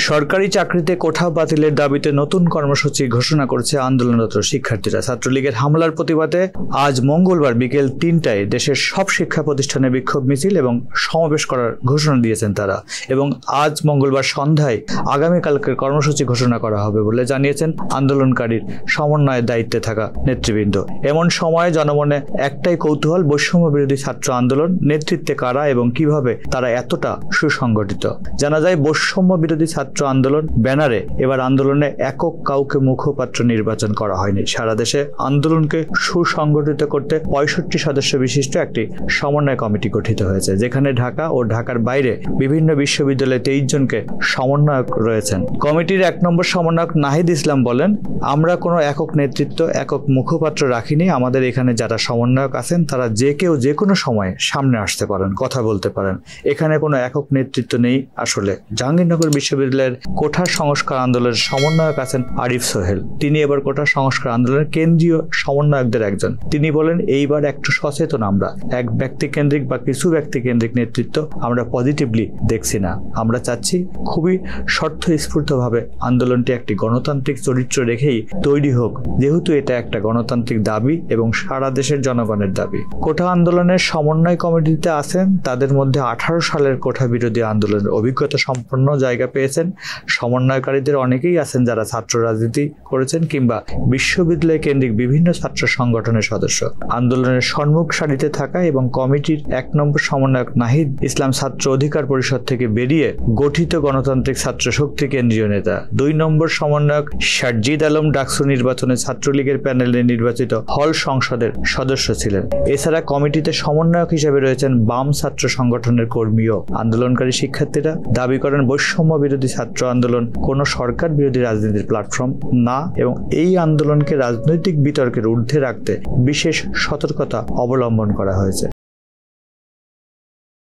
সরকারি চাকরিতে কোঠা বাতিলের দাবিতে নতুন কর্মসূচি ঘোষণা করেছে আন্দোলনরত শিক্ষার্থীরা। ছাত্রলীগের হামলার প্রতিবাদে আজ মঙ্গলবার বিকেল ৩টায় দেশের সব শিক্ষা প্রতিষ্ঠানে বিক্ষোভ মিছিল এবং সমাবেশ করার ঘোষণা দিয়েছেন তারা। এবং আজ মঙ্গলবার সন্ধ্যায় আগামীকালকের কর্মসূচি ঘোষণা করা হবে বলে জানিয়েছেন আন্দোলনকারীর সমন্বয়ের দায়িত্বে থাকা নেতৃবৃন্দ। এমন সময়ে জনমনে একটাই কৌতূহল, বৈষম্য বিরোধী ছাত্র আন্দোলন নেতৃত্বে কারা এবং কিভাবে তারা এতটা সুসংগঠিত। জানা যায়, বৈষম্য বিরোধী ছাত্র আন্দোলন ব্যানারে এবার আন্দোলনে একক কাউকে মুখপাত্র নির্বাচন করা হয়নি। সারা দেশে আন্দোলনকে সুসংগঠিত করতে ৬৫ সদস্য বিশিষ্ট একটি সমন্বয় কমিটি গঠিত হয়েছে, যেখানে ঢাকা ও ঢাকার বাইরে বিভিন্ন বিশ্ববিদ্যালয়ে 23 জনকে সমন্বয়ক রয়েছেন। কমিটির ১ নম্বর সমন্বয়ক নাহিদ ইসলাম বলেন, আমরা কোনো একক নেতৃত্ব, একক মুখপাত্র রাখিনি। আমাদের এখানে যারা সমন্বয়ক আছেন তারা যে কেউ যে কোনো সময় সামনে আসতে পারেন, কথা বলতে পারেন। এখানে কোনো একক নেতৃত্ব নেই। আসলে জাহাঙ্গীরনগর বিশ্ববিদ্যালয়ের কোঠা সংস্কার আন্দোলনের সমন্বয়ক আছেন আরিফ সোহেল। তিনি এবার কোঠা সংস্কার আন্দোলনের কেন্দ্রীয় সমন্বয়কদের একজন। তিনি বলেন, এইবার একটু সচেতন আমরা। এক ব্যক্তিকেন্দ্রিক বা কিছু ব্যক্তিকেন্দ্রিক নেতৃত্ব আমরা পজিটিভলি দেখছি না। আমরা চাচ্ছি খুবই স্বতঃস্ফূর্তভাবে আন্দোলনটি একটি গণতান্ত্রিক চরিত্র রেখেই তৈরি হোক, যেহেতু এটা একটা গণতান্ত্রিক দাবি এবং সারা দেশের জনগণের দাবি। কোঠা আন্দোলনের সমন্বয় কমিটিতে আছেন তাদের মধ্যে 18 সালের কোঠা বিরোধী আন্দোলনের অভিজ্ঞতা সম্পন্ন জায়গা পেয়েছেন। সমন্বয়কারীদের অনেকেই আছেন যারা ছাত্র রাজনীতি করেছেন কিংবা বিশ্ববিদ্যালয় কেন্দ্রিক বিভিন্ন ছাত্র সংগঠনের সদস্য। আন্দোলনের সম্মুখ সারিতে থাকা এবং কমিটির ১ নম্বর সমন্বয়ক নাহিদ ইসলাম ছাত্র অধিকার পরিষদ থেকে বেরিয়ে গঠিত গণতান্ত্রিক ছাত্র শক্তি কেন্দ্রীয় নেতা। ২ নম্বর সমন্বয়ক সাজ্জিদ আলম ডাকসু নির্বাচনে ছাত্রলীগের প্যানেলে নির্বাচিত হল সংসদের সদস্য ছিলেন। এছাড়া কমিটিতে সমন্বয়ক হিসেবে রয়েছেন বাম ছাত্র সংগঠনের কর্মীও। আন্দোলনকারী শিক্ষার্থীরা দাবি করেন, বৈষম্য বিরোধী ছাত্র আন্দোলন কোনো সরকার বিরোধী রাজনীতির প্ল্যাটফর্ম না এবং এই আন্দোলনকে রাজনৈতিক বিতর্কের ঊর্ধ্বে রাখতে বিশেষ সতর্কতা অবলম্বন করা হয়েছে।